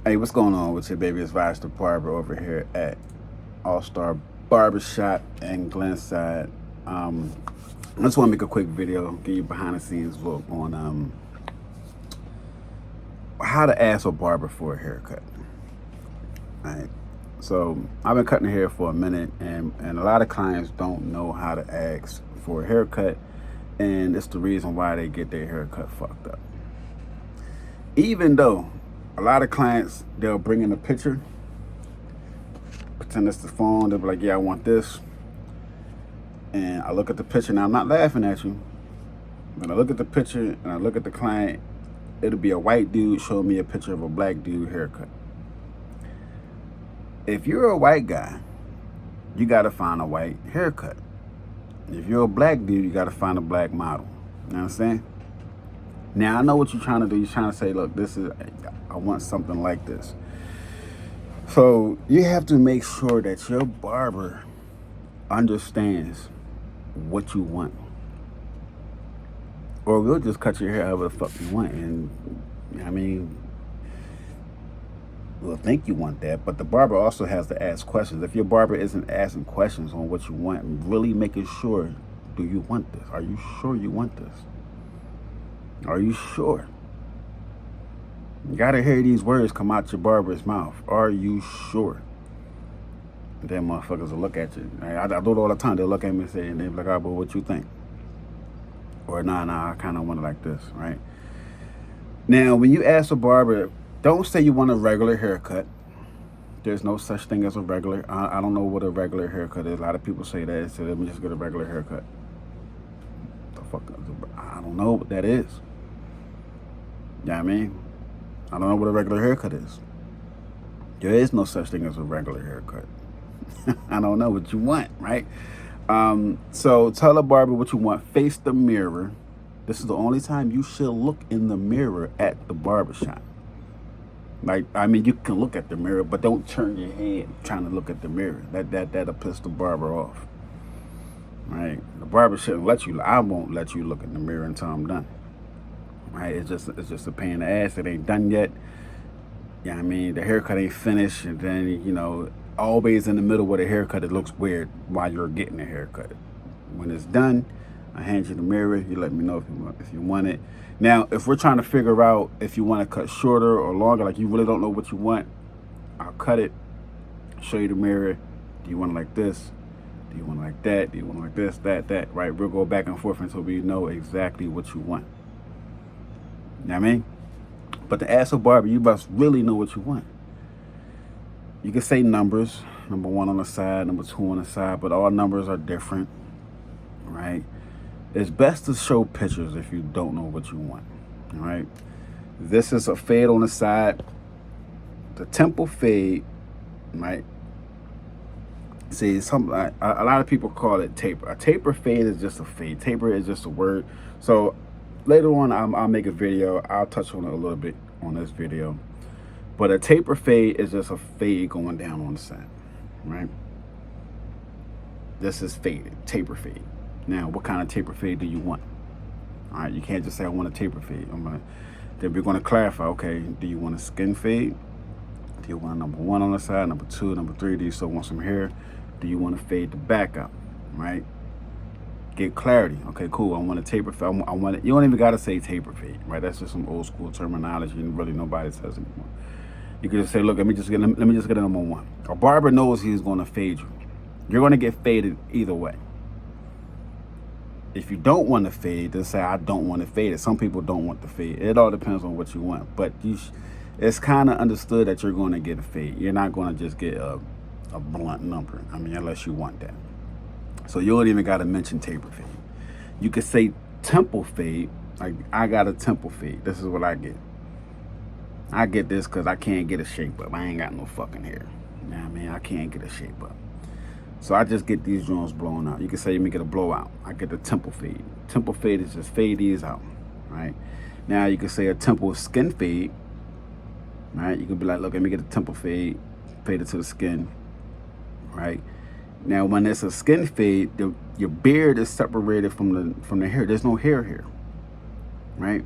Hey, what's going on with you, baby? It's the Barber over here at All Star Barber Shop in Glenside. I just want to make a quick video, give you behind the scenes look on how to ask a barber for a haircut. All right. So I've been cutting hair for a minute, and a lot of clients don't know how to ask for a haircut, and it's the reason why they get their haircut fucked up. Even though a lot of clients, they'll bring in a picture, pretend it's the phone, they'll be like, yeah, I want this. And I look at the picture. Now, I'm not laughing at you. When I look at the picture and I look at the client, it'll be a white dude showing me a picture of a black dude haircut. If you're a white guy, you got to find a white haircut. If you're a black dude, you got to find a black model. You know what I'm saying? Now, I know what you're trying to do. You're trying to say, look, I want something like this. So you have to make sure that your barber understands what you want. Or we'll just cut your hair however the fuck you want. And, I mean, we'll think you want that. But the barber also has to ask questions. If your barber isn't asking questions on what you want, really making sure, do you want this? Are you sure you want this? Are you sure? You gotta hear these words come out your barber's mouth. Are you sure? And then motherfuckers will look at you. I do it all the time. They'll look at me and say, and they'll be like, oh, but what you think? Or nah, I kind of want it like this, right? Now, when you ask a barber, don't say you want a regular haircut. There's no such thing as a regular. I don't know what a regular haircut is. A lot of people say that. So let me just get a regular haircut. The fuck? I don't know what that is. You know what I mean? I don't know what a regular haircut is. There is no such thing as a regular haircut. I don't know what you want, right? So tell a barber what you want. Face the mirror. This is the only time you should look in the mirror at the barbershop. Like, I mean, you can look at the mirror, but don't turn your head trying to look at the mirror. That'll piss the barber off, right? The barber shouldn't let you. I won't let you look in the mirror until I'm done. Right? It's just a pain in the ass. It ain't done yet. Yeah, I mean, the haircut ain't finished, and then, you know, always in the middle with a haircut, it looks weird while you're getting a haircut. When it's done, I hand you the mirror. You let me know if you want it. Now, if we're trying to figure out if you want to cut shorter or longer, like you really don't know what you want, I'll cut it, show you the mirror. Do you want it like this? Do you want it like that? Do you want it like this, that, right? We'll go back and forth until we know exactly what you want. You know what I mean? But to ask a barber, you must really know what you want. You can say numbers, number 1 on the side, number 2 on the side, but all numbers are different, right? It's best to show pictures if you don't know what you want, all right? This is a fade on the side, the temple fade, right? See, a lot of people call it taper. A taper fade is just a fade. Taper is just a word. So later on, I'll make a video. I'll touch on it a little bit on this video. But a taper fade is just a fade going down on the side, right? This is faded, taper fade. Now, what kind of taper fade do you want? All right, you can't just say, I want a taper fade. Then we're gonna clarify, okay, do you want a skin fade? Do you want number 1 on the side, number 2, number 3? Do you still want some hair? Do you want to fade the back out, right? Get clarity. Okay, cool. I want a taper fade. I want it. You don't even got to say taper fade, right? That's just some old school terminology, and really nobody says anymore. You can just say, look, let me just get a number 1. A barber knows he's going to fade you. You're going to get faded either way. If you don't want to fade, then say, I don't want to fade it. Some people don't want the fade. It all depends on what you want. But it's kind of understood that you're going to get a fade. You're not going to just get a blunt number. I mean, unless you want that. So you don't even got to mention taper fade. You could say temple fade. Like, I got a temple fade. This is what I get. I get this because I can't get a shape up. I ain't got no fucking hair. You know what I mean? I can't get a shape up. So I just get these joints blown out. You can say you make it a blowout. I get the temple fade. Temple fade is just fade these out, right? Now you can say a temple skin fade, right? You can be like, look, let me get a temple fade, fade it to the skin, right? Now, when it's a skin fade, your beard is separated from the hair. There's no hair here, right?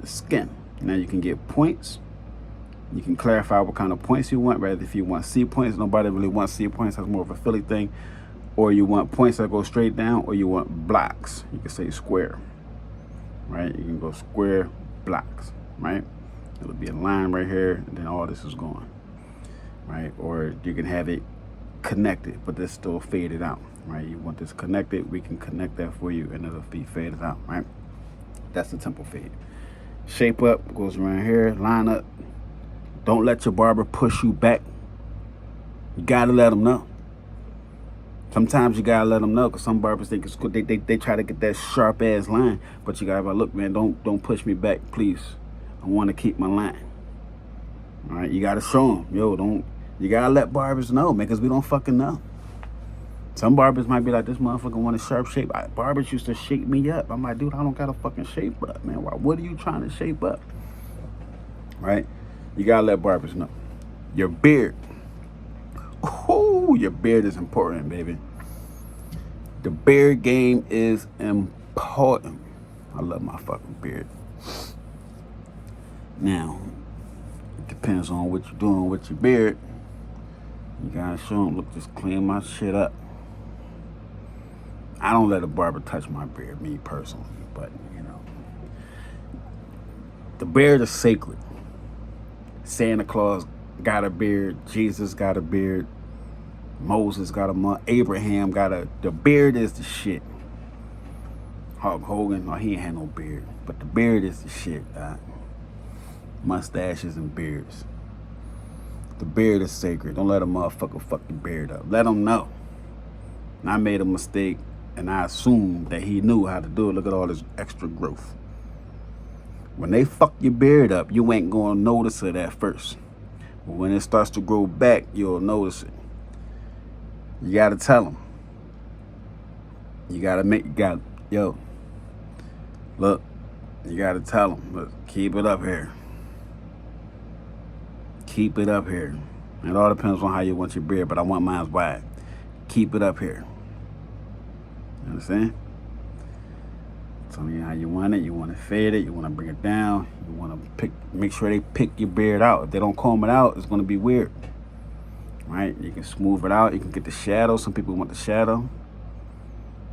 The skin. Now you can get points, You can clarify what kind of points you want, rather if you want C points. Nobody really wants C points. That's more of a Philly thing. Or you want points that go straight down, or you want blocks. You can say square, right? You can go square blocks, right? It'll be a line right here, and then all this is gone, right? Or you can have it connected, but it's still faded out, right? You want this connected, we can connect that for you, and it'll be faded out, right? That's the temple fade. Shape up goes around here, line up. Don't let your barber push you back. You gotta let them know. Sometimes you gotta let them know, because some barbers think it's good. They try to get that sharp ass line, but you gotta be like, look, man, don't push me back, please. I want to keep my line. All right, you gotta show them, yo. You gotta let barbers know, man, because we don't fucking know. Some barbers might be like, this motherfucker want a sharp shape. Barbers used to shape me up. I'm like, dude, I don't got to fucking shape up, man. What are you trying to shape up? Right? You got to let barbers know. Your beard. Ooh, your beard is important, baby. The beard game is important. I love my fucking beard. Now, it depends on what you're doing with your beard. You got to show them, look, just clean my shit up. I don't let a barber touch my beard, me personally, but, you know. The beard is sacred. Santa Claus got a beard. Jesus got a beard. Moses got a Abraham got a... The beard is the shit. Hulk Hogan, he ain't had no beard. But the beard is the shit. Mustaches and beards. The beard is sacred. Don't let a motherfucker fuck your beard up. Let them know. And I made a mistake, and I assumed that he knew how to do it. Look at all this extra growth. When they fuck your beard up, you ain't gonna notice it at first. But when it starts to grow back, you'll notice it. You gotta tell them. You gotta look, you gotta tell them, look, keep it up here. Keep it up here. It all depends on how you want your beard, but I want mine wide. Keep it up here. You understand? Tell you how you want it. You want to fade it. You want to bring it down. You want to make sure they pick your beard out. If they don't comb it out, it's going to be weird. Right? You can smooth it out. You can get the shadow. Some people want the shadow.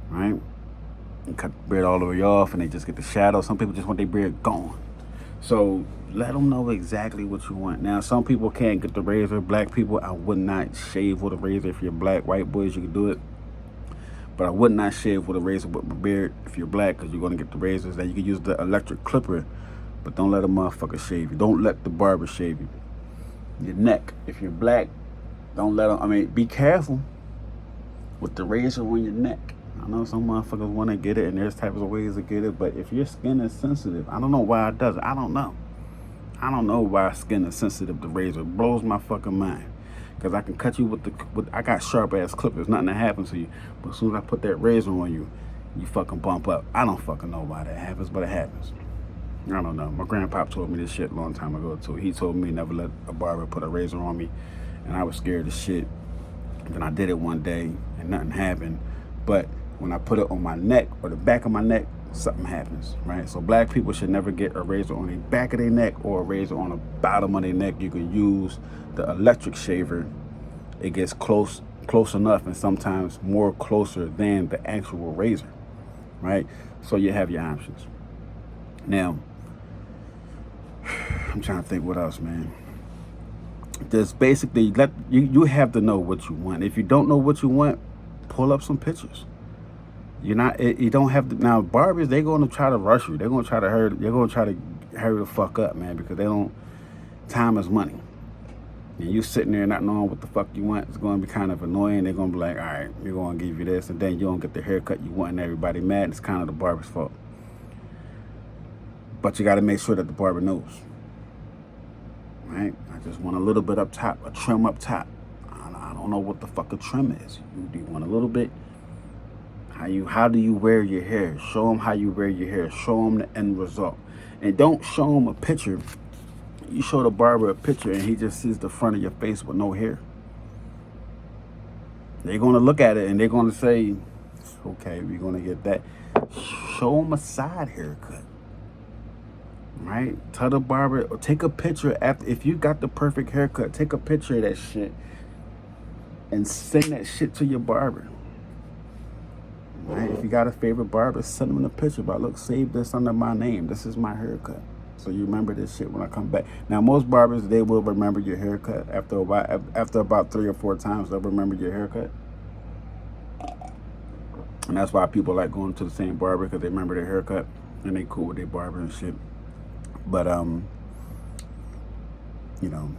Right? You cut the beard all the way off and they just get the shadow. Some people just want their beard gone. So let them know exactly what you want. Now, some people can't get the razor. Black people, I would not shave with a razor. If you're black, white boys, you can do it. But I would not shave with a razor with my beard if you're black, because you're going to get the razors. Then you can use the electric clipper, but don't let a motherfucker shave you. Don't let the barber shave you. Your neck, if you're black, don't let them, be careful with the razor on your neck. I know some motherfuckers want to get it, and there's types of ways to get it, but if your skin is sensitive, I don't know why it does it. I don't know. I don't know why skin is sensitive to razor. It blows my fucking mind. Because I can cut you with I got sharp ass clippers, nothing that happens to you. But as soon as I put that razor on you, you fucking bump up. I don't fucking know why that happens, but it happens. I don't know. My grandpop told me this shit a long time ago too. He told me never let a barber put a razor on me, and I was scared as shit. Then I did it one day and nothing happened. But when I put it on my neck or the back of my neck, something happens, right? So black people should never get a razor on the back of their neck or a razor on the bottom of their neck. You can use the electric shaver. It gets close enough, and sometimes more closer than the actual razor, right? So you have your options. Now, I'm trying to think what else, man. Just basically you have to know what you want. If you don't know what you want, pull up some pictures. You don't have to. Now barbers, they're going to try to rush you. They're going to try to hurry the fuck up, man, because they don't. Time is money. And you sitting there not knowing what the fuck you want, it's going to be kind of annoying. They're going to be like, all right, we're going to give you this, and then you don't get the haircut you want, and everybody mad. It's kind of the barber's fault. But you got to make sure that the barber knows. Right? I just want a little bit up top, a trim up top. I don't know what the fuck a trim is. Do you want a little bit? How do you wear your hair? Show them how you wear your hair. Show them the end result. And don't show them a picture. You show the barber a picture and he just sees the front of your face with no hair. They're going to look at it and they're going to say, okay, we're going to get that. Show them a side haircut. right? Tell the barber, or take a picture after, if you got the perfect haircut, take a picture of that shit and send that shit to your barber. Right? If you got a favorite barber, send them a picture about, look, save this under my name. This is my haircut. So you remember this shit when I come back. Now, most barbers, they will remember your haircut after a while. After about 3 or 4 times, they'll remember your haircut. And that's why people like going to the same barber, because they remember their haircut and they cool with their barber and shit. But you know,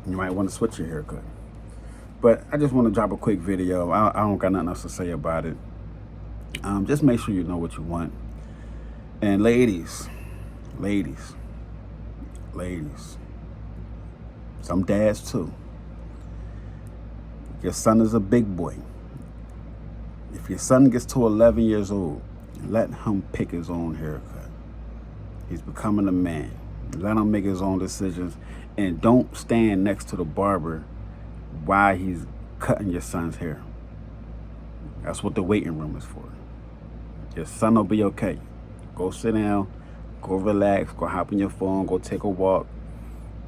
you might want to switch your haircut. But I just want to drop a quick video. I don't got nothing else to say about it. Just make sure you know what you want. And ladies, some dads too. Your son is a big boy. If your son gets to 11 years old, let him pick his own haircut. He's becoming a man. Let him make his own decisions. And don't stand next to the barber while he's cutting your son's hair. That's what the waiting room is for. Your son will be okay. Go sit down, go relax, go hop on your phone, go take a walk.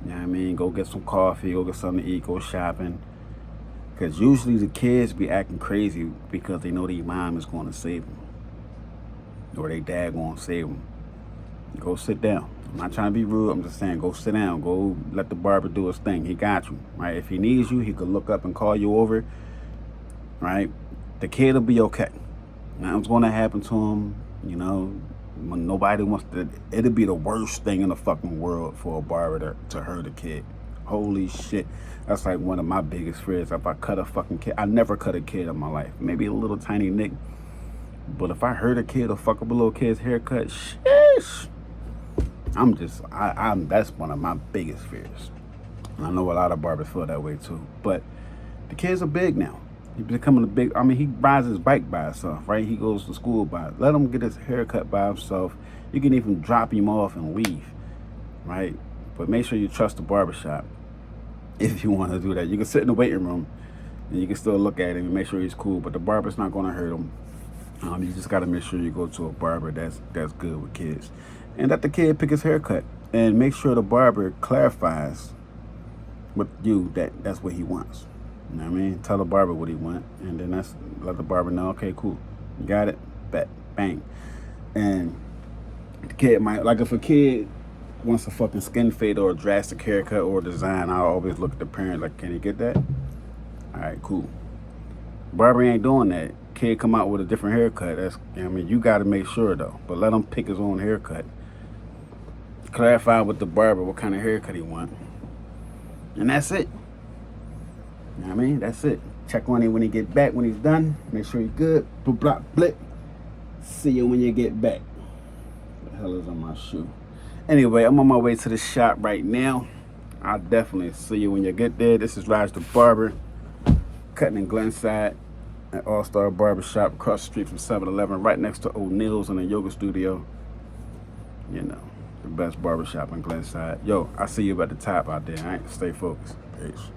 You know what I mean? Go get some coffee, go get something to eat, go shopping. Because usually the kids be acting crazy because they know their mom is going to save them. Or their dad going to save them. Go sit down. I'm not trying to be rude. I'm just saying, go sit down. Go let the barber do his thing. He got you, right? If he needs you, he could look up and call you over, right? The kid will be okay. Nothing's going to happen to him, you know. When nobody wants to, it'll be the worst thing in the fucking world for a barber to hurt a kid. Holy shit. That's like one of my biggest fears. If I cut a fucking kid, I never cut a kid in my life. Maybe a little tiny nick. But if I hurt a kid or fuck up a little kid's haircut, sheesh. That's one of my biggest fears. And I know a lot of barbers feel that way too. But the kids are big now. He's becoming a big, he rides his bike by himself, right? He goes to school by it. Let him get his haircut by himself. You can even drop him off and leave, right? But make sure you trust the barbershop if you want to do that. You can sit in the waiting room and you can still look at him and make sure he's cool, but the barber's not going to hurt him. You just got to make sure you go to a barber that's good with kids. And let the kid pick his haircut. And make sure the barber clarifies with you that's what he wants. You know what I mean? Tell the barber what he wants. And then let the barber know, okay, cool. You got it? Bet. Bang. And the kid might, like if a kid wants a fucking skin fade or a drastic haircut or design, I always look at the parent like, can he get that? All right, cool. Barber ain't doing that. Kid come out with a different haircut. You got to make sure though. But let him pick his own haircut. Clarify with the barber what kind of haircut he want. And that's it. You know what I mean? That's it. Check on him when he get back, when he's done. Make sure he's good. Blip, blop, blip. See you when you get back. What the hell is on my shoe? Anyway, I'm on my way to the shop right now. I'll definitely see you when you get there. This is Raj the Barber, cutting in Glenside at All Star Barber Shop, across the street from 7-Eleven, right next to O'Neill's and a yoga studio. You know, the best barbershop in Glenside. Yo, I see you at the top out there, all right? Stay focused. Peace.